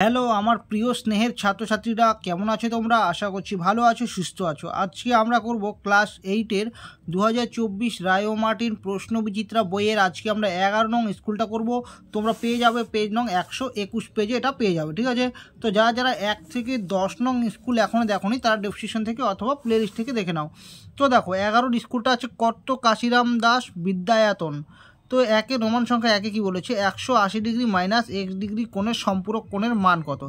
Hello আমার প্রিয় স্নেহের ছাত্রছাত্রীরা, কেমন আছো তোমরা? আশা করছি ভালো আছো, সুস্থ আছো। আজকে আমরা করব ক্লাস 8-এর 2024 রায় ও মার্টিন প্রশ্নবিচিত্রা বইয়ের আজকে আমরা 11 নং স্কুলটা করব। তোমরা পেয়ে যাবে পেজ নং 121 পেজে, এটা পেয়ে যাবে, ঠিক আছে? তো যারা যারা 1 থেকে 10 নং স্কুল এখনও দেখোনি তারা ডেসক্রিপশন থেকে অথবা প্লে লিস্ট থেকে দেখে নাও। তো দেখো 11 স্কুলটা আছে কর্ত কাশিরাম দাস বিদ্যায়তন। তো একে রোমান সংখ্যা একে কি বলেছে, 180 ডিগ্রি মাইনাস x ডিগ্রি কোণের সম্পূরক কোণের মান কত?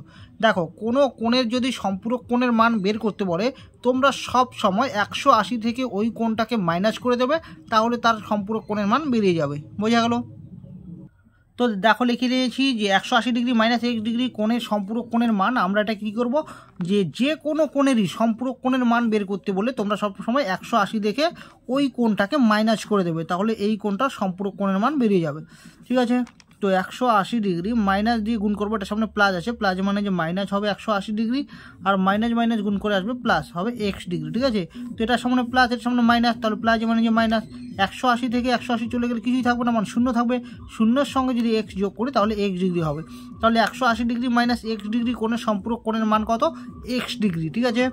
দেখো কোনো কোণের যদি সম্পূরক কোণের মান বের করতে বলে, তোমরা সব সময় 180 থেকে ওই কোণটাকে মাইনাস করে দেবে, তাহলে তার সম্পূরক কোণের মান বেরিয়ে যাবে। বোঝা গেল? তো দেখো লিখে দিয়েছি যে 180 ডিগ্রি মাইনাস x ডিগ্রি কোণের সম্পূরক কোণের মান। আমরা এটা কী করব, যে কোনো কোণেরই সম্পূরক কোণের মান বের করতে বলে তোমরা সবসময় 180 দেখে ওই কোণটাকে মাইনাস করে দেবে, তাহলে এই কোণটার সম্পূরক কোণের মান বেরিয়ে যাবে, ঠিক আছে? তো 180 ডিগ্রি মাইনাস দিয়ে গুণ করবো, এটার সামনে প্লাস আছে, প্লাস মানে যে মাইনাস হবে 180 ডিগ্রি, আর মাইনাস মাইনাস গুণ করে আসবে প্লাস হবে x ডিগ্রি, ঠিক আছে? তো এটার সামনে প্লাস, এটার সামনে মাইনাস, তাহলে প্লাস মানে যে মাইনাস। 180 থেকে 180 চলে গেলে কিছুই থাকবে না, মানে শূন্য থাকবে। শূন্যের সঙ্গে যদি x যোগ করি তাহলে x ডিগ্রি হবে। তাহলে 180 ডিগ্রি মাইনাস x ডিগ্রি কোণের সম্পূরক কোণের মান কত? x ডিগ্রি, ঠিক আছে?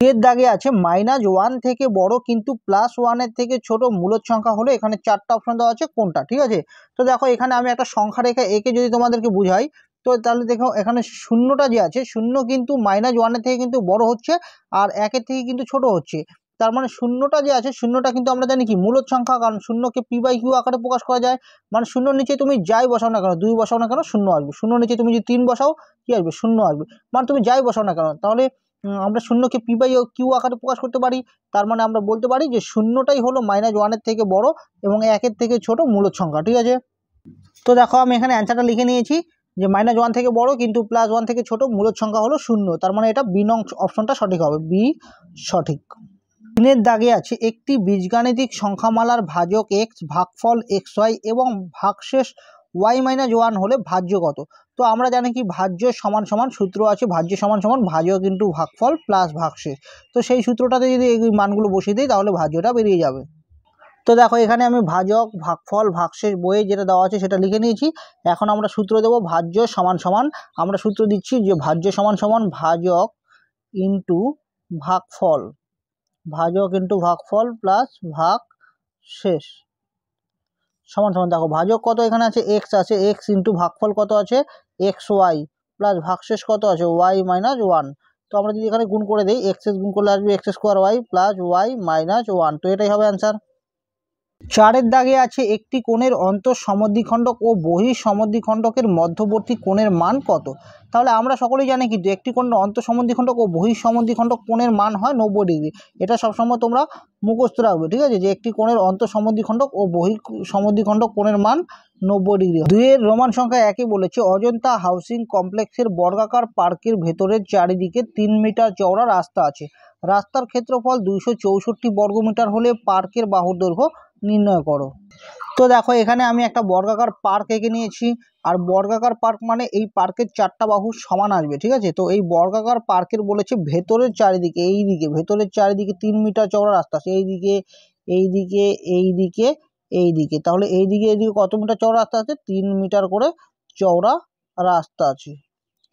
এর দাগে আছে -1 থেকে বড় কিন্তু +1 থেকে ছোট মূলদ সংখ্যা হলে এখানে 4টা অপশন দেওয়া আছে, কোনটা? ঠিক আছে, তো দেখো এখানে আমি একটা সংখ্যা রেখে একে যদি তোমাদেরকে বুঝাই, তো তাহলে দেখো এখানে শূন্যটা যে আছে, শূন্য কিন্তু -1 থেকে কিন্তু বড় হচ্ছে আর 1 থেকে কিন্তু ছোট হচ্ছে। তার মানে শূন্যটা যে আছে, শূন্যটা কিন্তু আমরা জানি কি মূলদ সংখ্যা, কারণ শূন্যকে p/q আকারে প্রকাশ করা যায়। মানে শূন্যর নিচে তুমি যাই বসাও না কেন, 2 বসাও না কেন শূন্য আসবে, শূন্যর নিচে তুমি যদি 3 বসাও কি আসবে? শূন্য আসবে। মানে তুমি যাই বসাও না কেন, তাহলে আমরা শূন্যকে p/q আকারে প্রকাশ করতে পারি। তার মানে আমরা বলতে পারি যে শূন্যটাই হলো -1 থেকে বড় এবং 1 থেকে ছোট মূলদ সংখ্যা, ঠিক আছে? তো দেখো আমি এখানে অ্যান্সারটা লিখে নিয়েছি যে -1 থেকে বড় কিন্তু +1 থেকে ছোট মূলদ সংখ্যা হলো 0। তার মানে এটা বি নং অপশনটা সঠিক হবে, বি সঠিক। তিনের দাগে আছে একটি বীজগাণিতিক সংখ্যামালার ভাজক x, ভাগফল xy এবং ভাগশেষ y-1 হলে ভাজ্য কত? তো আমরা জানি কি ভাজ্য সমান সমান সূত্র আছে, ভাজ্য সমান সমান ভাজক ইন্টু ভাগফল প্লাস ভাগশেষ। তো সেই সূত্রটাতে যদি এই মানগুলো বসিয়ে দিই তাহলে ভাজ্যটা বেরিয়ে যাবে। তো দেখো এখানে আমি ভাজক, ভাগফল, ভাগশেষ বইয়ে যেটা দেওয়া আছে সেটা লিখে নিয়েছি। এখন আমরা সূত্র দেবো ভাজ্য সমান সমান, আমরা সূত্র দিচ্ছি যে ভাজ্য সমান সমান ভাজক ইন্টু ভাগফল, ভাজক ইন্টু ভাগফল প্লাস ভাগ শেষ সমান সমান, দেখো ভাজক কত এখানে আছে, x আছে, x ইন্টু ভাগফল কত আছে, xy প্লাস ভাগশেষ কত আছে, y-1। তো আমরা যদি এখানে গুণ করে দিই, x গুণ করলে আসবে x² y প্লাস y-1। তো এটাই হবে অ্যান্সার। 4-এর দাগে আছে একটি কোণের অন্তঃসমদ্বিখণ্ডক ও বহিঃসমদ্বিখণ্ডকের মধ্যবর্তী কোণের মান কত? তাহলে আমরা সকলেই জানি কিন্তু একটি কোণের অন্তঃসমদ্বিখণ্ডক ও বহিঃসমদ্বিখণ্ডক কোণের মান হয় 90 ডিগ্রি। এটা সবসময় তোমরা মুখস্থ রাখবে, ঠিক আছে? যে একটি কোণের অন্তঃসমদ্বিখণ্ডক ও বহিঃসমদ্বিখণ্ডক কোণের মান 90 ডিগ্রি। 2-এর রোমান সংখ্যা একে বলেছে অজন্তা হাউসিং কমপ্লেক্সের বর্গাকার পার্কের ভেতরের চারিদিকে 3 মিটার চওড়া রাস্তা আছে। রাস্তার ক্ষেত্রফল 264 বর্গমিটার হলে পার্কের বাহুর দৈর্ঘ্য নির্ণয় করো। তো দেখো এখানে আমি একটা বর্গাকার পার্ক এঁকে নিয়েছি, আর বর্গাকার পার্ক মানে এই পার্কের 4টা বাহু সমান আসবে, ঠিক আছে? তো এই বর্গাকার পার্কের বলেছে ভেতরের চারিদিকে, এইদিকে ভেতরের চারিদিকে 3 মিটার চওড়া রাস্তা আছে, এইদিকে এইদিকে এইদিকে এইদিকে, তাহলে এইদিকে এইদিকে কত মিটার চওড়া রাস্তা আছে? 3 মিটার করে চওড়া রাস্তা আছে।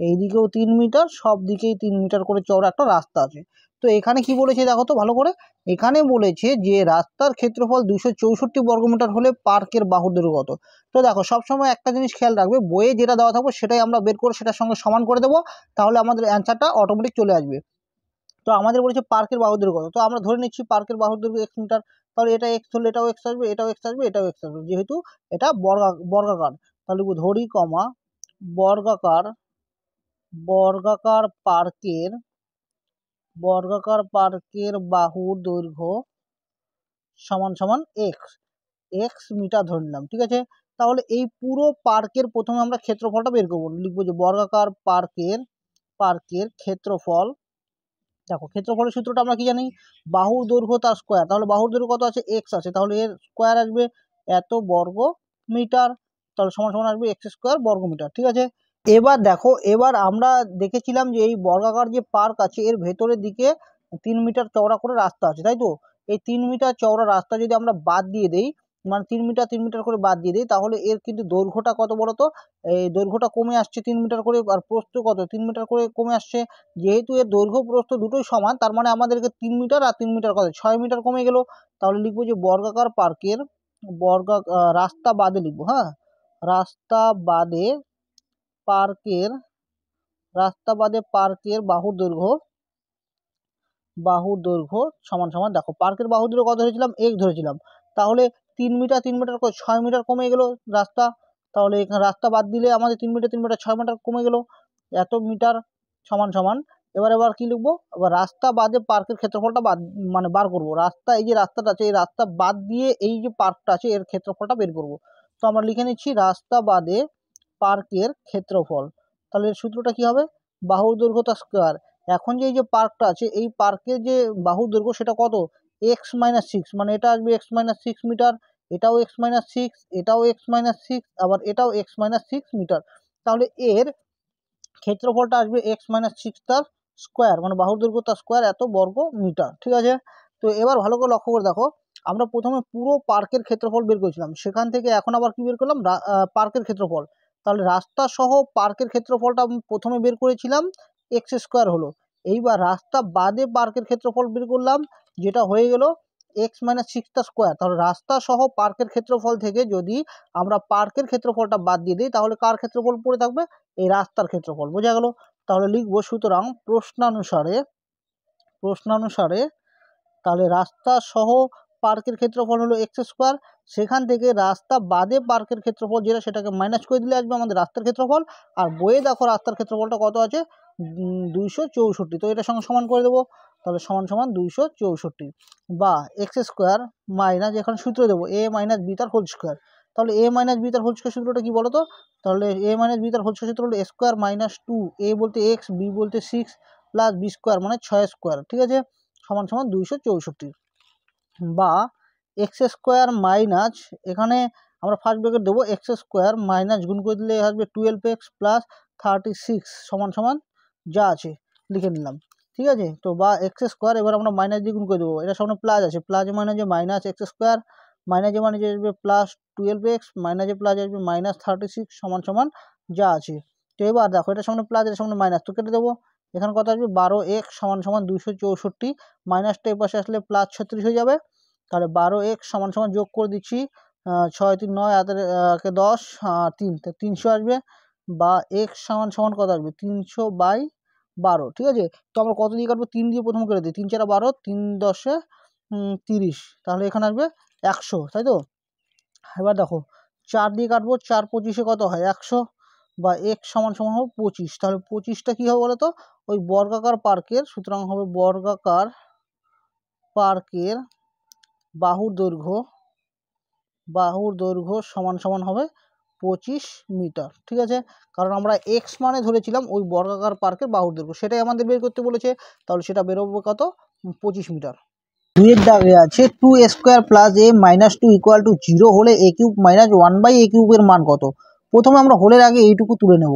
এইদিকেও 3 মিটার, সব দিকেই 3 মিটার করে চওড়া একটা রাস্তা আছে। তো এখানে কি বলেছে দেখো তো ভালো করে, এখানে বলেছে যে রাস্তার ক্ষেত্রফল 264 বর্গমিটার হলে পার্কের বাহুর দৈর্ঘ্য কত? তো দেখো সবসময় একটা জিনিস খেয়াল রাখবে, বইয়ে যেটা দেওয়া থাকবে সেটাই আমরা বের করে সেটার সঙ্গে সমান করে দেবো, তাহলে আমাদের অ্যান্সারটা অটোমেটিক চলে আসবে। তো আমাদের বলেছে পার্কের বাহুর দৈর্ঘ্য কত, তো আমরা ধরে নিচ্ছি পার্কের বাহুর দৈর্ঘ্য x মিটার, তাহলে এটা x হলে এটাও x আসবে, এটাও x আসবে, এটাও x আসবে, যেহেতু এটা বর্গাকার। তাহলে ধরি কমা বর্গাকার বর্গাকার পার্কের বাহুর দৈর্ঘ্য সমান সমান x মিটার ধরে নিলাম, ঠিক আছে? তাহলে এই পুরো পার্কের প্রথমে আমরা ক্ষেত্রফলটা বের করবো, লিখবো যে বর্গাকার পার্কের ক্ষেত্রফল। দেখো ক্ষেত্রফলের সূত্রটা আমরা কি জানি, বাহুর দৈর্ঘ্য তার স্কোয়ার, তাহলে বাহুর দৈর্ঘ্য কত আছে, x আছে, তাহলে এর স্কোয়ার আসবে এত বর্গ মিটার, তাহলে সমান সমান আসবে x² বর্গ মিটার, ঠিক আছে? এবার দেখো, এবার আমরা দেখেছিলাম যে এই বর্গাকার যে পার্ক আছে এর ভেতরের দিকে 3 মিটার চওড়া করে রাস্তা আছে, তাই তো? এই 3 মিটার চওড়া রাস্তা যদি আমরা বাদ দিয়ে দেই, মানে 3 মিটার করে বাদ দিয়ে দিই, তাহলে এর কিন্তু দৈর্ঘ্যটা কত বলো তো? এই দৈর্ঘ্যটা কমে আসছে 3 মিটার করে, আর প্রস্থ কত 3 মিটার করে কমে আসছে। যেহেতু এর দৈর্ঘ্য প্রস্থ দুটোই সমান, তার মানে আমাদেরকে 3 মিটার আর 3 মিটার কত 6 মিটার কমে গেল। তাহলে লিখবো যে বর্গাকার পার্কের রাস্তা বাদে লিখবো, হ্যাঁ, রাস্তা বাদে পার্কের রাস্তা বাদে পার্কের বাহুর দৈর্ঘ্য সমান সমান, দেখো পার্কের বাহুর দৈর্ঘ্য কত ধরেছিলাম, এক ধরেছিলাম। তাহলে 3 মিটার করে 6 মিটার কমে গেল রাস্তা। তাহলে এখানে রাস্তা বাদ দিলে আমাদের 3 মিটার 6 মিটার কমে গেল, এত মিটার সমান সমান। এবার কি লিখবো, এবার রাস্তা বাদে পার্কের ক্ষেত্রফলটা বাদ মানে বার করবো। রাস্তা, এই যে রাস্তাটা আছে এই রাস্তা বাদ দিয়ে এই যে পার্কটা আছে এর ক্ষেত্রফলটা বের করবো। তো আমরা লিখে নিচ্ছি রাস্তা বাদে পার্কের ক্ষেত্রফল। তাহলে এর সূত্রটা কি হবে, বাহুর দৈর্ঘ্য তার স্কয়ার। এখন যে এই যে পার্কটা আছে এই পার্কের যে বাহুর দৈর্ঘ্য সেটা কত, x-6, মানে এটা আসবে x-6 মিটার, এটাও x-6, এটাও x-6, আবার এটাও x-6 মিটার। তাহলে এর ক্ষেত্রফলটা আসবে x-6 তার স্কোয়ার, মানে বাহুর দৈর্ঘ্য তার স্কোয়ার, এত বর্গ মিটার। ঠিক আছে, তো এবার ভালো করে লক্ষ্য করে দেখো, আমরা প্রথমে পুরো পার্কের ক্ষেত্রফল বের করেছিলাম, সেখান থেকে এখন আবার কি বের করলাম, পার্কের ক্ষেত্রফল। তাহলে রাস্তা সহ পার্কের ক্ষেত্রফলটা প্রথমে বের করেছিলাম, x² হলো। এইবার রাস্তা বাদে পার্কের ক্ষেত্রফল বের করলাম, যেটা হয়ে গেল x-6 তার স্কোয়ার। তাহলে রাস্তা সহ পার্কের ক্ষেত্রফল থেকে যদি আমরা পার্কের ক্ষেত্রফলটা বাদ দিয়ে দিই, তাহলে কার ক্ষেত্রফল পড়ে থাকবে, এই রাস্তার ক্ষেত্রফল। বোঝা গেল? তাহলে লিখবো সুতরাং প্রশ্নানুসারে তাহলে রাস্তা সহ পার্কের ক্ষেত্রফল হলো x², সেখান থেকে রাস্তা বাদে পার্কের ক্ষেত্রফল যেটা, সেটাকে মাইনাস করে দিলে আসবে আমাদের রাস্তার ক্ষেত্রফল। আর বইয়ে দেখো রাস্তার ক্ষেত্রফলটা কত আছে, 264। তো এটার সঙ্গে সমান করে দেবো, তাহলে সমান সমান 264, বা x² মাইনাস, এখানে সূত্র দেবো a মাইনাস বি তার হোল স্কোয়ার। তাহলে a মাইনাস বি তার হোল স্কোয়ার সূত্রটা কি বলো তো? তাহলে a মাইনাস বি তার হোল স্কোয়ার সূত্র হলো a² মাইনাস 2, a বলতে x, b বলতে 6, প্লাস b² মানে 6²। ঠিক আছে, সমান সমান 264, বা x² মাইনাস, এখানে আমরা ফার্স্ট ব্র্যাকেট দেবো, x² মাইনাস গুণ করে দিলে আসবে 12x প্লাস 36 সমান সমান যা আছে লিখে নিলাম। ঠিক আছে, তো বা x², এবার আমরা মাইনাস দিয়ে গুণ করে দেবো, এটা সামনে প্লাস আছে, প্লাস মাইনাসে মাইনাস x², মাইনাসে মাইনাসে আসবে প্লাস 12x, মাইনাসে প্লাস আসবে মাইনাস 36 সমান সমান যা আছে। তো এবার দেখো এটা সামনে প্লাস, এর সামনে মাইনাস, তো কেটে দেবো। এখানে কত আসবে 12x সমান সমান 264, মাইনাসটা এই পাশে আসলে প্লাস 36 হয়ে যাবে। তাহলে 12x সমান সমান যোগ করে দিচ্ছি, 6 3 9 কে 10, 3, 300 আসবে, বা x সমান সমান কত আসবে 300/12। ঠিক আছে, তো আমরা কত দিয়ে কাটবো, 3 দিয়ে প্রথম করে দিই, 3 4 12, 3 10 30, তাহলে এখানে আসবে 100, তাই তো? এবার দেখো 4 দিয়ে কাটবো, 4 25 কত হয় 100, বা x সমান সমান হবে 25। তাহলে 25টা কি হবে বলো তো, ওই বর্গাকার পার্কের, সুতরাং হবে বর্গাকার পার্কের বাহুর দৈর্ঘ্য সমান সমান হবে 25 মিটার। ঠিক আছে, কারণ আমরা এক্স মানে ধরেছিলাম ওই বর্গাকার পার্কের বাহুর দৈর্ঘ্য, সেটাই আমাদের বের করতে বলেছে। তাহলে সেটা বেরোবে কত, 25 মিটার। দুইয়ের দাগে আছে 2² plus a minus 2 equal to 0 হলে a cube minus 1/a cube এর মান কত? প্রথমে আমরা হোলের আগে এইটুকু তুলে নেব।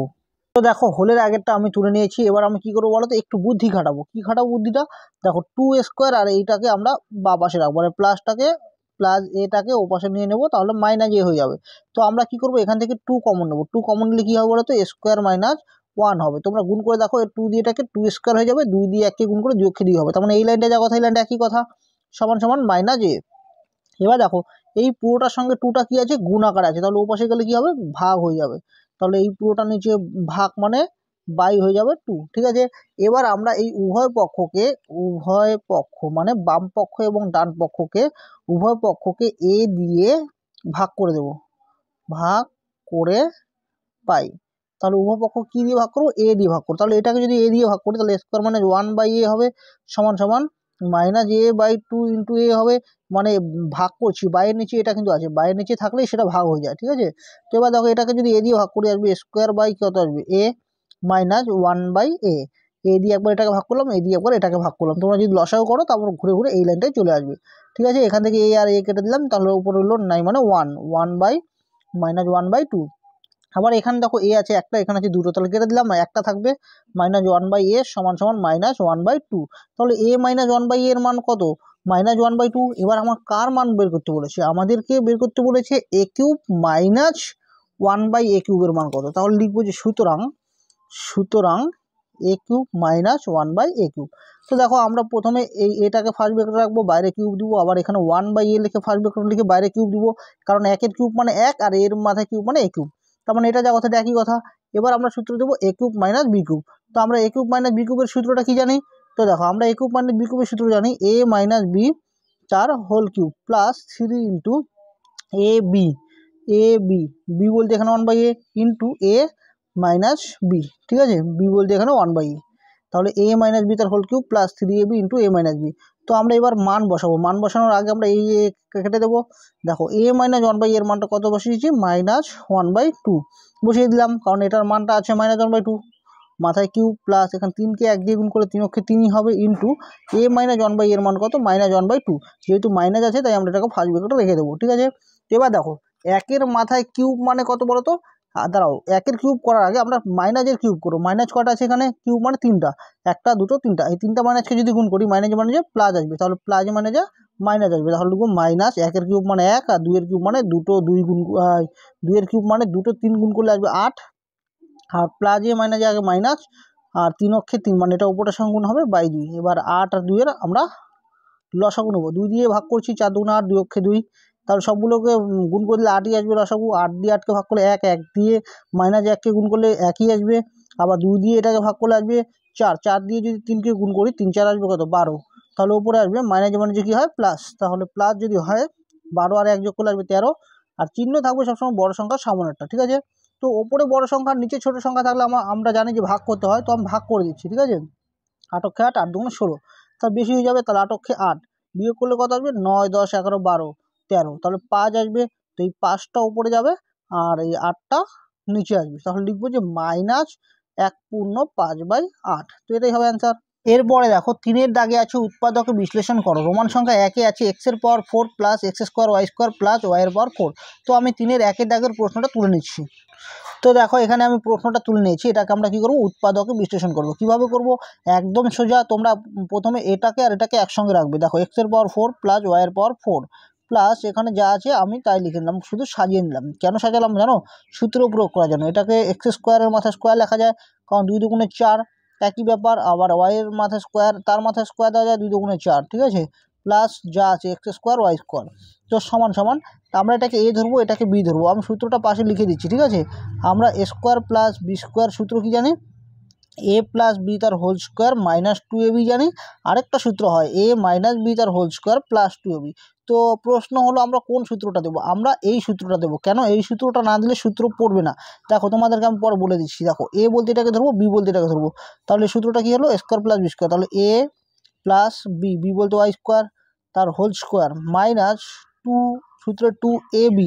তো দেখো হোলের আগেরটা আমি তুলে নিয়েছি, এবার আমি কি করবো বলো তো, একটু বুদ্ধি খাটাবো। কি খাটাবো বুদ্ধিটা, দেখো 2² আর এইটাকে আমরা বা পাশে রাখবো, মানে প্লাস এটাকে ও পাশে নিয়ে নেবো, তাহলে মাইনাস এ হয়ে যাবে। তো আমরা কি করবো, এখান থেকে 2 কমন নেবো, 2 কমন নিলে কি হবে বলো তো, a² মাইনাস 1 হবে। তোমরা গুণ করে দেখো, 2 দিয়ে এটাকে 2² হয়ে যাবে, 2 দিয়ে 1কে গুণ করে 2 কে 2 হবে, তার মানে এই লাইনটা যা কথা এই লাইনটা একই কথা, সমান সমান মাইনাস এ। এবার দেখো এই পুরোটার সঙ্গে 2টা কি আছে, গুণ আকারে আছে, তাহলে ও পাশে গেলে কি হবে, ভাগ হয়ে যাবে। তাহলে এই পুরোটা নিচে ভাগ মানে বাই হয়ে যাবে 2। ঠিক আছে, এবার আমরা এই উভয় পক্ষ মানে বাম পক্ষ এবং ডান পক্ষকে, উভয় পক্ষকে a দিয়ে ভাগ করে দেব, ভাগ করে পাই। তাহলে উভয় পক্ষ কি দিয়ে ভাগ করবো, a দিয়ে ভাগ করবো। তাহলে এটাকে যদি a দিয়ে ভাগ করি, তাহলে a² মানে 1/a হবে, সমান সমান মাইনাস a/2 ইন্টু a হবে। মানে ভাগ করছি, বাইয়ের নিচে এটা কিন্তু আছে, বাইয়ের নিচে থাকলেই সেটা ভাগ হয়ে যায়। ঠিক আছে, তো এবার দেখো এটাকে যদি a দিয়ে ভাগ করি, আসবে a² বাই কত আসবে a মাইনাস 1/a। a দিয়ে একবার এটাকে ভাগ করলাম, a দিয়ে একবার এটাকে ভাগ করলাম। তোমরা যদি লসাও করো, তারপর ঘুরে ঘুরে এই লাইনটাই চলে আসবে। ঠিক আছে, এখান থেকে a আর a কেটে দিলাম, তাহলে উপরে হলো 9 মানে 1 বাই মাইনাস 1/2। আবার এখানে দেখো a আছে একটা, এখানে আছে দুটো, তাহলে কেটে দিলাম, একটা থাকবে, মাইনাস 1/a সমান সমান মাইনাস 1/2। তাহলে a মাইনাস 1/a এর মান কত, -1/2। এবার আমার কার মান বের করতে বলেছে? আমাদেরকে বের করতে বলেছে a³ মাইনাস 1/a³ এর মান কত। তাহলে লিখবো যে সুতরাং a³ মাইনাস 1/a³। তো দেখো আমরা প্রথমে এটাকে ফার্স্ট ব্র্যাকেটে রাখবো, বাইরে কিউব দিব, আবার এখানে 1/a লিখে ফার্স্ট ব্র্যাকেটে লিখে বাইরে কিউব দিব, কারণ একের কিউব মানে 1 আর এর মাথায় কিউব মানে a³। তার মানে এটা যা কথাটা একই কথা। এবার আমরা সূত্র দেবো a³ মাইনাস b³। তো আমরা a³ মাইনাস b³ এর সূত্রটা কি জানি? তো দেখো আমরা a³ মাইনাস b³ এর সূত্র জানি a মাইনাস b তার whole cube plus 3 into ab b বলতে এখানে 1/a into a minus B, ঠিক আছে, বি বলতে এখানে 1/a, তাহলে a মাইনাস বি তার whole cube plus 3ab into a minus B. তো আমরা এবার মান বসাবো, মান বসানোর আগে আমরা এই কেটে দেবো। দেখো a মাইনাস 1/a এর মানটা কত বসিয়েছি? -1/2 বসিয়ে দিলাম, কারণ এটার মানটা আছে -1/2, মাথায় কিউব প্লাস এখানে 3কে 1 দিয়ে গুণ করে 3 অক্ষে 3ই হবে ইন্টু a মাইনাস 1/a এর মান কত? -1/2। যেহেতু মাইনাস আছে তাই আমরা এটাকে ফার্স্ট ব্র্যাকেটে রেখে দেবো, ঠিক আছে। এবার দেখো একের মাথায় কিউব মানে কত বলো তো? দাঁড়াও, একের কিউব করার আগে আমরা মাইনাসের কিউব করবো। মাইনাস কটা আছে এখানে? কিউব মানে 3টা, 1টা 2টো 3টা, এই 3টা মাইনাসকে যদি গুণ করি মাইনাসে মাইনাসে প্লাস আসবে, তাহলে প্লাসে মাইনাসে মাইনাস আসবে, তাহলে লিখবো মাইনাস একের কিউব মানে 1 আর 2 এর কিউব মানে 2 গুণ 2 এর কিউব মানে 2 3 গুণ করলে আসবে 8, আর প্লাসে মাইনাসে আগে মাইনাস আর 3 অক্ষে 3 মানে এটা উপরটার সঙ্গে গুণ হবে বাই 2। এবার 8 আর 2 এর আমরা লসাগু নেবো, 2 দিয়ে ভাগ করছি, 4 2 8, 2 অক্ষে 2, তাহলে সবগুলোকে গুণ করে দিলে 8ই আসবে লসাগু। 8 দিয়ে 8কে ভাগ করলে 1, 1 দিয়ে মাইনাস 1কে গুণ করলে 1ই আসবে, আবার 2 দিয়ে এটাকে ভাগ করলে আসবে 4, 4 দিয়ে যদি 3কে গুণ করি 3 4 আসবে কত? 12, তাহলে উপরে আসবে মাইনাসে মাইনাসে কী হয়? প্লাস, তাহলে প্লাস যদি হয় 12 আর 1 যোগ করলে আসবে 13, আর চিহ্ন থাকবে সবসময় বড় সংখ্যার সামনেরটা, ঠিক আছে। তো ওপরে বড় সংখ্যা নিচে ছোট সংখ্যা থাকলে আমরা জানি যে ভাগ করতে হয়, তো আমি ভাগ করে দিচ্ছি, ঠিক আছে। 8 অক্ষে 8, 8 দুগুণে 16, তার বেশি হয়ে যাবে, তাহলে 8 অক্ষে 8 বিয়োগ করলে কত আসবে? 9 10 11 12 13, তাহলে 5 আসবে। তো এই 5টা উপরে যাবে আর এই 8টা নিচে আসবে, তাহলে লিখবো যে -1/5/8। তো এটাই হবে অ্যান্সার। এরপরে দেখো 3-এর দাগে আছে উৎপাদকে বিশ্লেষণ করো। রোমান সংখ্যা 1-এ আছে x-এর পাওয়ার 4 প্লাস x² y² প্লাস y-এর পাওয়ার 4। তো আমি 3-এর 1-এর দাগের প্রশ্নটা তুলে নিচ্ছি। তো দেখো এখানে আমি প্রশ্নটা তুলে নিয়েছি, এটাকে আমরা কি করব? উৎপাদকে বিশ্লেষণ করব। কিভাবে করব? একদম সোজা, তোমরা প্রথমে এটাকে আর এটাকে একসঙ্গে রাখবে। দেখো x-এর পাওয়ার 4 প্লাস y-এর পাওয়ার 4 প্লাস এখানে যা আছে আমি তাই লিখে নিলাম, শুধু সাজিয়ে নিলাম। কেন সাজালাম জানো? সূত্র প্রয়োগ করার জন্য। এটাকে x² মাথায় স্কোয়ার লেখা যায়, কারণ 2 দুগুণে 4, একই ব্যাপার। আবার y-এর মাথায় স্কোয়ার, তার মাথায় স্কোয়ার দেওয়া যায়, 2 দুগুণে 4, ঠিক আছে, প্লাস যা আছে x² y², তো সমান সমান। আমরা এটাকে a ধরবো, এটাকে b ধরবো। আমি সূত্রটা পাশে লিখে দিচ্ছি, ঠিক আছে। আমরা a² প্লাস b² সূত্র কি জানি? a প্লাস বি তার হোল স্কোয়ার মাইনাস 2ab জানি। আরেকটা সূত্র হয় a মাইনাস বি তার হোল স্কোয়ার প্লাস 2ab। তো প্রশ্ন হলো আমরা কোন সূত্রটা দেবো? আমরা এই সূত্রটা দেবো। কেন? এই সূত্রটা না দিলে সূত্র পড়বে না। দেখো তোমাদেরকে আমি পরে বলে দিচ্ছি। দেখো a বলতে এটাকে ধরবো, b বলতে এটাকে ধরবো, তাহলে সূত্রটা কি হলো? a² প্লাস b², তাহলে a প্লাস বি বলতে y² তার হোল স্কোয়ার মাইনাস 2, সূত্রে 2ab,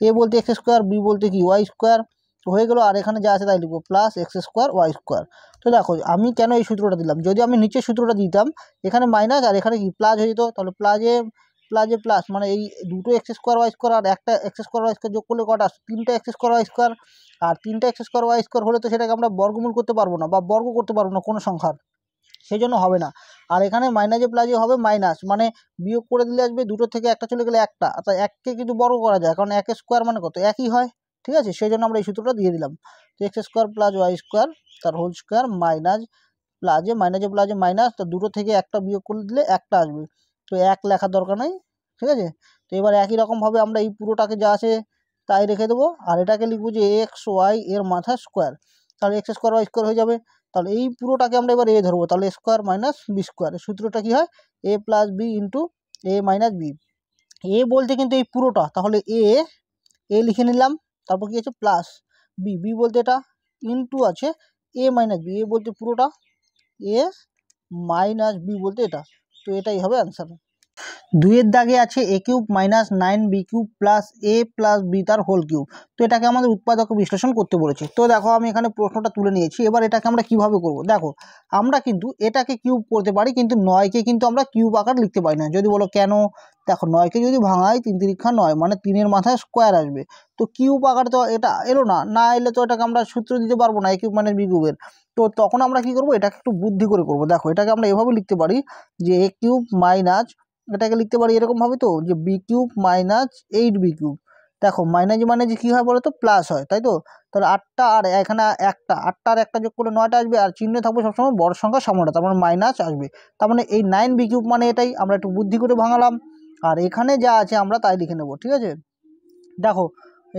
a বলতে x², b বলতে কি y² হয়ে গেল, আর এখানে যা আছে তাই লিখবো প্লাস x² y²। তো দেখো আমি কেন এই সূত্রটা দিলাম? যদি আমি নিচের সূত্রটা দিতাম, এখানে মাইনাস আর এখানে কি প্লাস হয়ে যেত, তাহলে প্লাসে প্লাস মানে এই দুটো x² y² আর একটা x² y² যোগ করলে কটা? 3টা x² y², আর 3টা x² y² হলে তো সেটাকে আমরা বর্গমূল করতে পারবো না বা বর্গ করতে পারবো না কোনো সংখ্যার, সেই জন্য হবে না। আর এখানে মাইনাসে প্লাসে হবে মাইনাস, মানে বিয়োগ করে দিলে আসবে, দুটো থেকে একটা চলে গেলে একটা, অর্থাৎ এককে কিন্তু বর্গ করা যায়, কারণ 1² মানে কত? একই হয়, ঠিক আছে, সেই জন্য আমরা এই সূত্রটা দিয়ে দিলাম। তো x² প্লাস y² তার হোল স্কোয়ার মাইনাস প্লাসে মাইনাসে প্লাসে মাইনাস, তো দুটো থেকে একটা বিয়োগ করে দিলে একটা আসবে, তো 1 লেখার দরকার নেই, ঠিক আছে। তো এবার একই রকমভাবে আমরা এই পুরোটাকে যা আছে তাই রেখে দেবো, আর এটাকে লিখবো যে xy এর মাথা স্কোয়ার, তাহলে x² y² হয়ে যাবে। তাহলে এই পুরোটাকে আমরা এবার a ধরবো, তাহলে a² মাইনাস b², সূত্রটা কি হয়? a plus B into a minus B. এ বলতে কিন্তু এই পুরোটা, তাহলে এ লিখে নিলাম, তারপর কি আছে? প্লাস বি বলতে এটা, ইন্টু আছে a মাইনাস বি, এ বলতে পুরোটা, এ মাইনাস বি বলতে এটা। তো এটাই হবে অ্যান্সার। 2-এর দাগে আছে a³ minus 9b³ plus a plus B তার হোল কিউব। তো এটাকে আমাদের উৎপাদকে বিশ্লেষণ করতে বলেছে। তো দেখো আমি এখানে প্রশ্নটা তুলে নিয়েছি। এবার এটাকে আমরা কিভাবে করব? দেখো আমরা কিন্তু এটাকে কিউব করতে পারি, কিন্তু 9কে কিন্তু আমরা কিউব আকার লিখতে পারি না। যদি বলো কেন? দেখো 9কে যদি ভাঙাই 3 3 9, মানে 3-এর মাথায় স্কোয়ার আসবে, তো কিউব আকার তো এটা এলো না এলে তো এটাকে আমরা সূত্র দিতে পারবো না a³ মাইনাস b³ তো তখন আমরা কি করব? এটাকে একটু বুদ্ধি করে করব। দেখো এটাকে আমরা এভাবে লিখতে পারি যে a³ মাইনাস এটাকে লিখতে পারি এরকমভাবে তো, যে B cube minus 8b cube. দেখো মাইনাস মানে যে কী হয় বলো তো, প্লাস হয়, তাই তো। তাহলে 8টা আর এখানে একটা, 8টা আর একটা যোগ করলে 9টা আসবে, আর চিহ্ন থাকবে সবসময় বড় সংখ্যা সামনেটা, তার মানে মাইনাস আসবে। তার মানে এই 9b কিউব মানে এটাই, আমরা একটু বুদ্ধি করে ভাঙালাম। আর এখানে যা আছে আমরা তাই লিখে নেব, ঠিক আছে। দেখো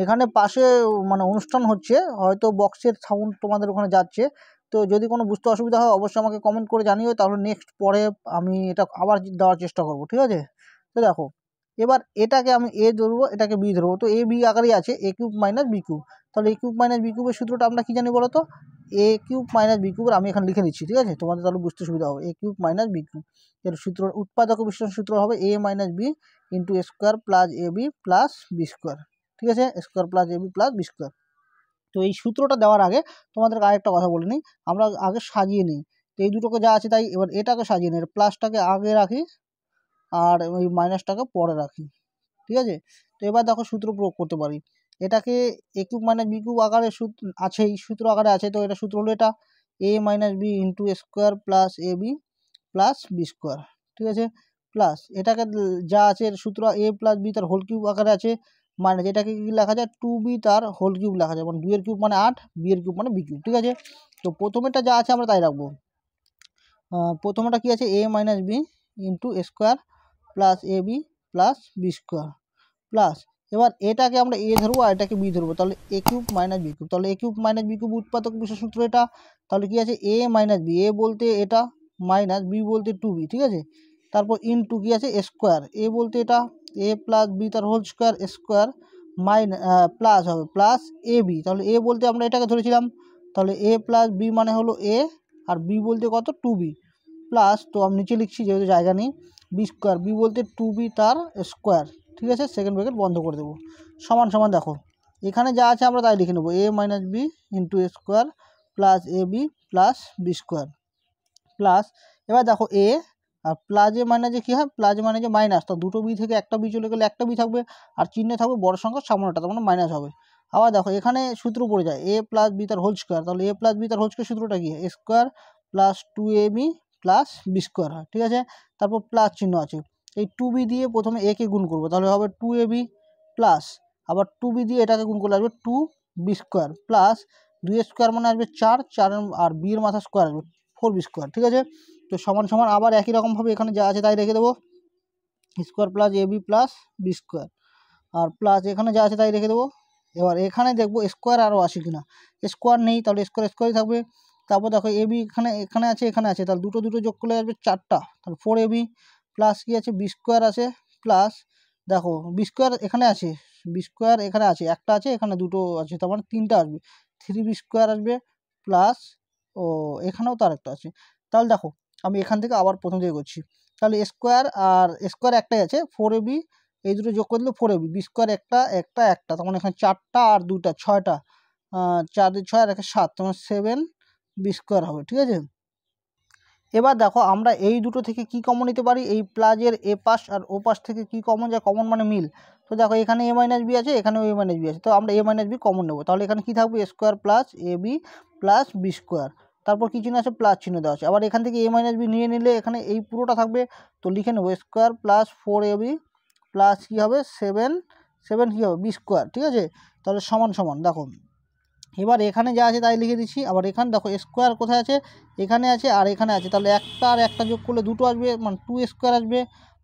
এখানে পাশে মানে অনুষ্ঠান হচ্ছে, হয়তো বক্সের সাউন্ড তোমাদের ওখানে যাচ্ছে, তো যদি কোনো বুঝতে অসুবিধা হয় অবশ্যই আমাকে কমেন্ট করে জানিও, তাহলে নেক্সট পরে আমি এটা আবার দেওয়ার চেষ্টা করব, ঠিক আছে। তো দেখো এবার এটাকে আমি এ ধরবো, এটাকে বি ধরবো, তো এ বি আকারেই আছে এ কিউব মাইনাস বি কিউব। তাহলে এ কিউব মাইনাস বি কিউবের সূত্রটা আমরা কী জানি বলো তো, এ কিউব মাইনাস বি কিউবের আমি এখানে লিখে নিচ্ছি, ঠিক আছে, তোমাদের তাহলে বুঝতে সুবিধা হবে। এ কিউব মাইনাস বি কিউব এর সূত্র, উৎপাদক বিশ্লেষণ সূত্র হবে এ minus B into A square plus A B plus B square, ঠিক আছে, square plus A B plus B square. তো এই সূত্রটা দেওয়ার আগে তোমাদেরকে আরেকটা কথা বলে নিই, আমরা আগে সাজিয়ে নিই। তো এই দুটোকে যা আছে তাই, এবার এটাকে সাজিয়ে নিই, প্লাসটাকে আগে রাখি আর ওই মাইনাসটাকে পরে রাখি, ঠিক আছে। তো এবার দেখো সূত্র প্রয়োগ করতে পারি, এটাকে এ কিউব মাইনাস বি কিউব আকারে আছেই, সূত্র আকারে আছে, তো এটা সূত্র হলো এটা A minus B into square plus A B plus B square, ঠিক আছে। প্লাস এটাকে যা আছে এর সূত্র এ প্লাস বি তার হোল কিউব আকারে আছে, মানে যেটাকে কী লেখা যায় 2b তার হোল কিউব লেখা যায়, মানে 2 এর কিউব মানে 8, বি এর কিউব মানে বি কিউব, ঠিক আছে। তো প্রথমেটা যা আছে আমরা তাই রাখবো। প্রথমটা কী আছে A minus B into square plus A B plus B square plus, এবার এটাকে আমরা এ ধরবো আর এটাকে বি ধরবো, তাহলে এ কিউব মাইনাস বি কিউব, তাহলে এ কিউব মাইনাস বি কিউব উৎপাদক বিশেষ সূত্র এটা। তাহলে কী আছে এ মাইনাস বি, এ বলতে এটা মাইনাস বি বলতে 2b, ঠিক আছে। তারপর ইনটু কী আছে স্কোয়ার, এ বলতে এটা এ প্লাস বি তার হোল স্কোয়ার স্কোয়ার প্লাস হবে প্লাস এ বি, তাহলে এ বলতে আমরা এটাকে ধরেছিলাম, তাহলে এ প্লাস বি মানে হলো এ, আর বি বলতে কত 2b প্লাস, তো আমি নিচে লিখছি যেহেতু জায়গা নেই, বি স্কোয়ার, বি বলতে 2b তার স্কোয়ার, ঠিক আছে, সেকেন্ড ব্র্যাকেট বন্ধ করে দেবো, সমান সমান। দেখো এখানে যা আছে আমরা তাই লিখে নেবো A minus B into square plus A B plus B square plus, এবার দেখো এ আর প্লাজে মাইনাসে কী হয়, প্লাজে মানে যে মাইনাস, তো দুটো বি থেকে একটা বি চলে গেলে একটা বি থাকবে, আর চিহ্নে থাকবে বড় সংখ্যা সামনেটা, তার মানে মাইনাস হবে। আবার দেখো এখানে সূত্র পড়ে যায় এ প্লাস বি তার হোল স্কোয়ার, তাহলে এ প্লাস বি তার হোল স্কোয়ার সূত্রটা কী A square plus 2ab plus B square হয়, ঠিক আছে। তারপর প্লাস চিহ্ন আছে, এই 2b দিয়ে প্রথমে এ কে গুণ করবো, তাহলে হবে 2ab প্লাস, আবার 2b দিয়ে এটাকে গুণ করলে আসবে 2b স্কোয়ার প্লাস 2 স্কোয়ার মানে আসবে 4, আর বি এর মাথা স্কোয়ার আসবে 4b স্কোয়ার, ঠিক আছে। তো সমান সমান আবার একই রকমভাবে এখানে যা আছে তাই রেখে দেবো, square plus A B plus B square, R plus এখানে যা আছে তাই রেখে দেবো। এবার এখানে দেখবো স্কোয়ার আরও আসে কিনা, স্কোয়ার নেই, তাহলে স্কোয়ার স্কোয়ারই থাকবে। তারপর দেখো এ বি এখানে আছে এখানে আছে, তাহলে দুটো দুটো যোগ করলে আসবে 4টা, তাহলে 4ab প্লাস কী আছে বি স্কোয়ার আছে প্লাস, দেখো বি স্কোয়ার এখানে আছে, বি স্কোয়ার এখানে আছে একটা আছে, এখানে দুটো আছে, তার মানে 3টা আসবে, 3b স্কোয়ার আসবে প্লাস, ও এখানেও তো আরেকটা আছে। তাহলে দেখো আমি এখান থেকে আবার প্রথম থেকে করছি, তাহলে স্কোয়ার আর স্কোয়ার একটাই আছে 4ab, এই দুটো যোগ করে দিলে 4ab, বি স্কোয়ার একটা একটা একটা, তখন এখানে 4টা আর 2টা 6টা, 4 2 6 আর 1 7, তখন 7b স্কোয়ার হবে, ঠিক আছে। এবার দেখো আমরা এই দুটো থেকে কি কমন নিতে পারি, এই প্লাজের এ পাশ আর ও পাশ থেকে কি কমন যায়, কমন মানে মিল। তো দেখো এখানে এ মাইনাস বি আছে, এখানেও এ মাইনাস বি আছে, তো আমরা এ মাইনাস বি কমন নেবো, তাহলে এখানে কী থাকবে square plus A B plus B square, তারপর কী চিহ্ন আছে প্লাস চিহ্ন দেওয়া আছে, আবার এখান থেকে এ মাইনাস বি নিয়ে নিলে এখানে এই পুরোটা থাকবে, তো লিখে নেবো স্কোয়ার প্লাস 4ab প্লাস কী হবে 7 কী হবে বি স্কোয়ার, ঠিক আছে। তাহলে সমান সমান দেখো এবার এখানে যা আছে তাই লিখে দিচ্ছি, আবার এখানে দেখো স্কোয়ার কোথায় আছে, এখানে আছে আর এখানে আছে, তাহলে একটা আর একটা যোগ করলে দুটো আসবে, মানে 2 স্কোয়ার আসবে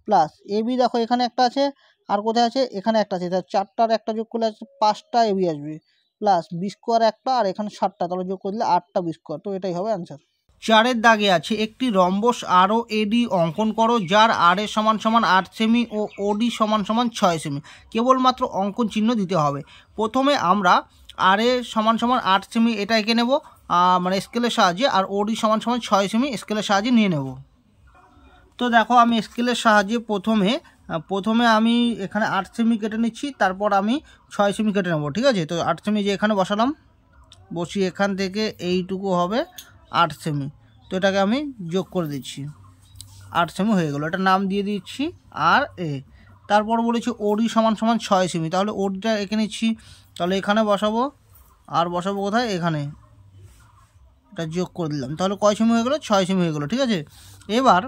প্লাস এ বি, দেখো এখানে একটা আছে আর কোথায় আছে এখানে একটা আছে, তাহলে 4টার একটা যোগ করলে আছে 5টা এ বি আসবে প্লাস বি স্কোয়ার একটা, আর এখানে 7টা, তাহলে যোগ করে দিলে 8টা বি স্কোয়ার, তো এটাই হবে অ্যান্সার। 4-এর দাগে আছে একটি রম্বস আর ও এডি অঙ্কন করো, যার আর এ সমান সমান 8 সেমি ও ওডি সমান সমান 6 সেমি, কেবলমাত্র অঙ্কন চিহ্ন দিতে হবে। প্রথমে আমরা আর এ সমান সমান 8 সেমি এটা এঁকে নেব, মানে স্কেলের সাহায্যে, আর ওডি সমান সমান 6 সেমি স্কেলের সাহায্যে নিয়ে নেব। তো দেখো আমি স্কেলের সাহায্যে প্রথমে আমি এখানে 8 সেমি কেটে নিচ্ছি, তারপর আমি 6 সেমি কেটে নেব, ঠিক আছে। তো 8 সেমি যে এখানে বসালাম, বসি এখান থেকে এইটুকু হবে 8 সেমি, তো এটাকে আমি যোগ করে দিচ্ছি, 8 সেমি হয়ে গেল, এটা নাম দিয়ে দিচ্ছি আর এ। তারপর বলেছি ওডি সমান সমান 6 সেমি, তাহলে ওডিটা এঁকে নিচ্ছি, তাহলে এখানে বসাবো, আর বসাবো কোথায় এখানে, এটা যোগ করে দিলাম, তাহলে কয় সেমি হয়ে গেলো 6 সেমি হয়ে গেলো, ঠিক আছে। এবার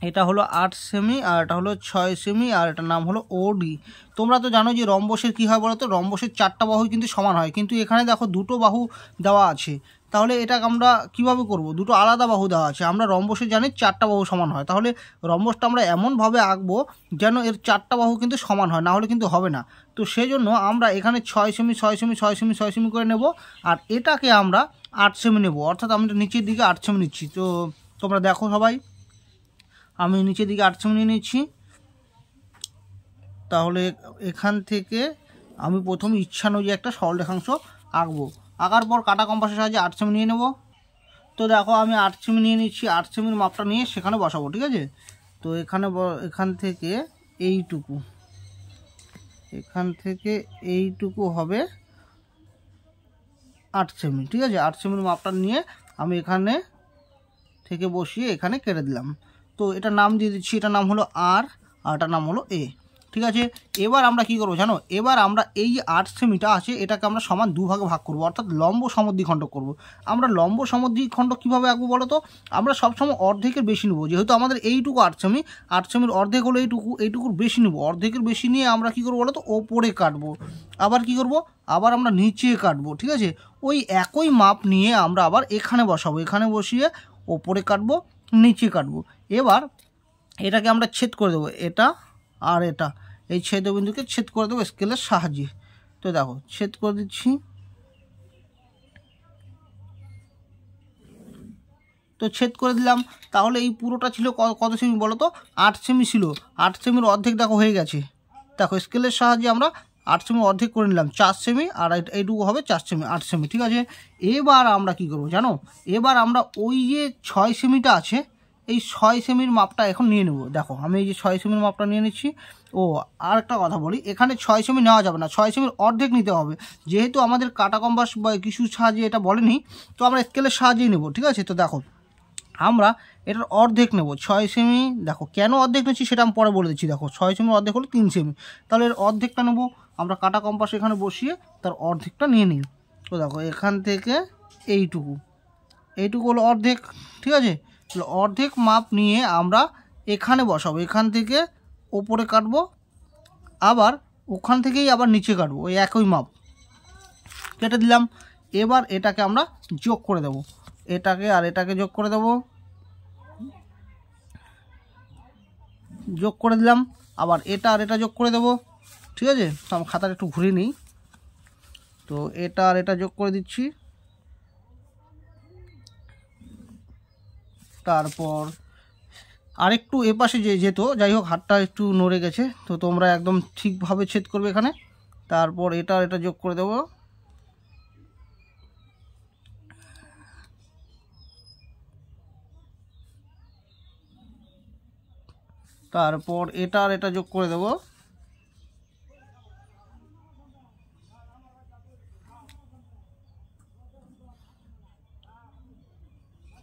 এটা হলো 8 সেমি আর এটা হলো 6 সেমি আর এটার নাম হলো ওডি। তোমরা তো জানো যে রম্বসের কী হয় বলো তো, রম্বসের 4টা বাহু কিন্তু সমান হয়, কিন্তু এখানে দেখো দুটো বাহু দেওয়া আছে। তাহলে এটা আমরা কিভাবে করব, দুটো আলাদা বাহু দেওয়া আছে, আমরা রম্বসে জানি 4টা বাহু সমান হয়, তাহলে রম্বসটা আমরা এমনভাবে আঁকবো যেন এর 4টা বাহু কিন্তু সমান হয়, না হলে কিন্তু হবে না। তো সেই জন্য আমরা এখানে 6 সেমি 6 সেমি 6 সেমি 6 সেমি করে নেব, আর এটাকে আমরা 8 সেমি নেব, অর্থাৎ আমি নিচের দিকে 8 সেমি নিচ্ছি। তো তোমরা দেখো সবাই, আমি নিচের দিকে 8 সেমি নিয়ে নিচ্ছি। তাহলে এখান থেকে আমি প্রথম ইচ্ছা অনুযায়ী একটা সরল রেখাংশ আঁকবো। আঁকার পর কাটা কম্পাসের সাহায্যে 8 সেমি নিয়ে নেব। তো দেখো আমি 8 সেমি নিয়ে নিচ্ছি, 8 সেমির মাপটা নিয়ে সেখানে বসাবো, ঠিক আছে। তো এখান থেকে এইটুকু হবে 8 সেমি, ঠিক আছে। 8 সেমির মাপটা নিয়ে আমি এখানে থেকে বসিয়ে এখানে কেটে দিলাম। তো এটা নাম দিয়ে দিচ্ছি, এটার নাম হলো আর এটার নাম হলো এ, ঠিক আছে। এবার আমরা কি করব জানো, এবার আমরা এই 8 সেমিটা আছে এটাকে আমরা সমান 2 ভাগে ভাগ করব, অর্থাৎ লম্ব সমদ্বিখণ্ড করব। আমরা লম্ব সমদ্বিখণ্ড কীভাবে আঁকবো বলো তো, আমরা সবসময় অর্ধেকের বেশি নেব, যেহেতু আমাদের এইটুকু 8 সেমি, 8 সেমির অর্ধেক হলো এইটুকুর বেশি নেব, অর্ধেকের বেশি নিয়ে আমরা কি করবো বলো তো, ওপরে কাটবো। আবার কি করব, আবার আমরা নিচে কাটবো, ঠিক আছে। ওই একই মাপ নিয়ে আমরা আবার এখানে বসাবো, এখানে বসিয়ে ওপরে কাটবো, নিচে কাটবো। এবার এটাকে আমরা ছেদ করে দেবো, এটা আর এটা, এই ছেদবিন্দুকে ছেদ করে দেবো স্কেলের সাহায্যে। তো দেখো ছেদ করে দিচ্ছি। তো ছেদ করে দিলাম। তাহলে এই পুরোটা ছিল কত সেমি বলো তো, 8 সেমি ছিল। 8 সেমির অর্ধেক দেখো হয়ে গেছে, দেখো স্কেলের সাহায্যে আমরা 8 সেমি অর্ধেক করে নিলাম, 4 সেমি, আর এইটুকু হবে 4 সেমি, 8 সেমি, ঠিক আছে। এবার আমরা কি করব জানো, এবার আমরা ওই যে 6 সেমিটা আছে, এই 6 সেমির মাপটা এখন নিয়ে নেব। দেখো আমি এই যে 6 সেমির মাপটা নিয়ে নিচ্ছি। ও আর একটা কথা বলি, এখানে 6 সেমি নেওয়া যাবে না, 6 সেমির অর্ধেক নিতে হবে, যেহেতু আমাদের কাটা কম্পাস বা কিছুর সাহায্যে এটা বলেনি, তো আমরা স্কেলের সাহায্যেই নেব, ঠিক আছে। তো দেখো আমরা এটার অর্ধেক নেব, 6 সেমি। দেখো কেন অর্ধেক নিচ্ছি সেটা আমি পরে বলে দিচ্ছি। দেখো 6 সেমির অর্ধেক হলো 3 সেমি, তাহলে এর অর্ধেকটা নেব, আমরা কাটা কম্পাস এখানে বসিয়ে তার অর্ধেকটা নিয়ে নিই। তো দেখো এখান থেকে এইটুকু হলো অর্ধেক, ঠিক আছে। অর্ধেক মাপ নিয়ে আমরা এখানে বসাবো, এখান থেকে ওপরে কাটবো, আবার ওখান থেকেই আবার নিচে কাটবো, ওই একই মাপ কেটে দিলাম। এবার এটাকে আমরা যোগ করে দেব, এটাকে আর এটাকে যোগ করে দেব, যোগ করে দিলাম। আবার এটা আর এটা যোগ করে দেব, ঠিক আছে। তো আমি খাতাটা একটু ঘুরিয়ে নিই। তো এটা আর এটা যোগ করে দিচ্ছি। তারপর আরেকটু এপাশে যেত, যাই হোক হাতটা একটু নড়ে গেছে, তো তোমরা একদম ঠিকভাবে ছেদ করবে এখানে। তারপর এটা আর এটা যোগ করে দেব, তারপর এটা আর এটা যোগ করে দেব,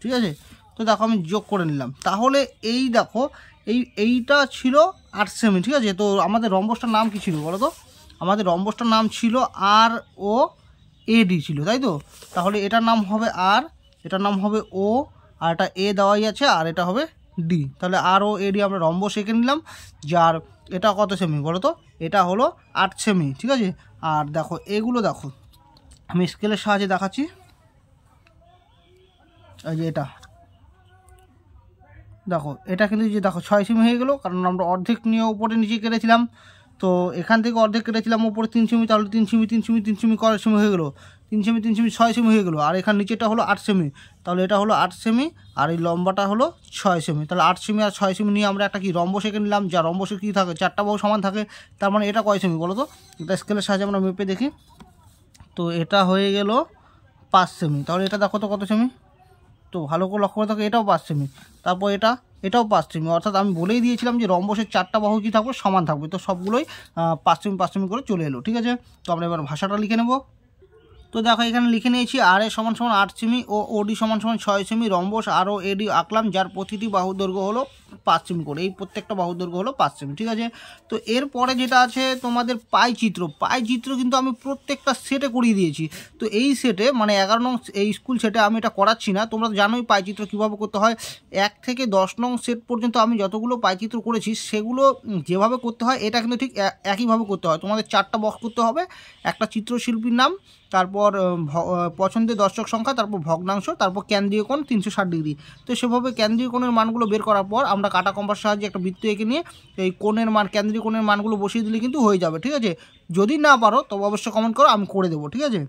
ঠিক আছে। তো দেখো আমি যোগ করে নিলাম। তাহলে এই দেখো এইটা ছিল 8 সেমি, ঠিক আছে। তো আমাদের রম্বসটার নাম কি ছিল বলো তো, আমাদের রম্বসটার নাম ছিল আর ও এডি ছিল, তাই তো। তাহলে এটার নাম হবে আর, এটার নাম হবে ও, আর এটা এ দেওয়াই আছে, আর এটা হবে ডি। তাহলে আর ও এডি আমরা রম্বস এঁকে নিলাম, যার এটা কত সেমি বলো তো, এটা হলো 8 সেমি, ঠিক আছে। আর দেখো এগুলো দেখো আমি স্কেলের সাহায্যে দেখাচ্ছি, এই যে এটা দেখো, এটা কিন্তু যে দেখো 6 সেমি হয়ে গেল, কারণ আমরা অর্ধেক নিয়ে উপরে নিচে কেটেছিলাম। তো এখান থেকে অর্ধেক কেটেছিলাম উপরে 3 সেমি, তাহলে 3 সেমি 3 সেমি 3 সেমি কয় সেমি হয়ে গেলো, 3 সেমি 3 সেমি 6 সেমি হয়ে গেলো। আর এখানে নিচেটা হলো 8 সেমি, তাহলে এটা হলো 8 সেমি, আর এই লম্বাটা হলো 6 সেমি। তাহলে 8 সেমি আর 6 সেমি নিয়ে আমরা একটা কি রম্বস এঁকে নিলাম, যা রম্বসে কী থাকে 4টা বাহু সমান থাকে। তার মানে এটা কয় সেমি বলো তো, এটা স্কেলের সাহায্যে আমরা মেপে দেখি। তো এটা হয়ে গেল 5 সেমি। তাহলে এটা দেখো তো কত সেমি, তো ভালো করে লক্ষ্য করে থাকো, এটাও 5 সেমি। তারপর এটাও 5 সেমি, অর্থাৎ আমি বলেই দিয়েছিলাম যে রম্বসের 4টা বাহু কী থাকবে, সমান থাকবে। তো সবগুলোই 5 সেমি 5 সেমি করে চলে এলো, ঠিক আছে। তো আমরা এবার ভাষাটা লিখে নেব। তো দেখো এখানে লিখে নিয়েছি আর এ সমান 8 সেমি ও ওডি সমান 6 সেমি। রম্বস আর ও এডি আঁকলাম, যার প্রতিটি বাহুর দৈর্ঘ্য হলো 5 সেমি করে, এই প্রত্যেকটা বাহুর দৈর্ঘ্য হলো 5 সেমি, ঠিক আছে। তো এরপরে যেটা আছে তোমাদের পাই চিত্র কিন্তু আমি প্রত্যেকটা সেটে করিয়ে দিয়েছি। তো এই সেটে মানে 11 নং এই স্কুল সেটে আমি এটা করাচ্ছি না, তোমরা জানোই পাই চিত্র কীভাবে করতে হয়। 1 থেকে 10 নং সেট পর্যন্ত আমি যতগুলো পাই চিত্র করেছি সেগুলো যেভাবে করতে হয় এটা কিন্তু ঠিক একইভাবে করতে হয়। তোমাদের 4টা বক্স করতে হবে, একটা চিত্রশিল্পীর নাম, তারপর পছন্দের দর্শক সংখ্যা, তারপর ভগ্নাংশ, তারপর কেন্দ্রীয় কোণ 360 ডিগ্রি। তো সেভাবে কেন্দ্রীয় কোণের মানগুলো বের করার পর আমরা কাটা কম্পাস সাহায্যে একটা বৃত্ত এঁকে নিয়ে এই কোণের মান, কেন্দ্রীয় কোণের মানগুলো বসিয়ে দিলে কিন্তু হয়ে যাবে, ঠিক আছে। যদি না পারো তবে অবশ্যই কমেন্ট করো, আমি করে দেবো, ঠিক আছে।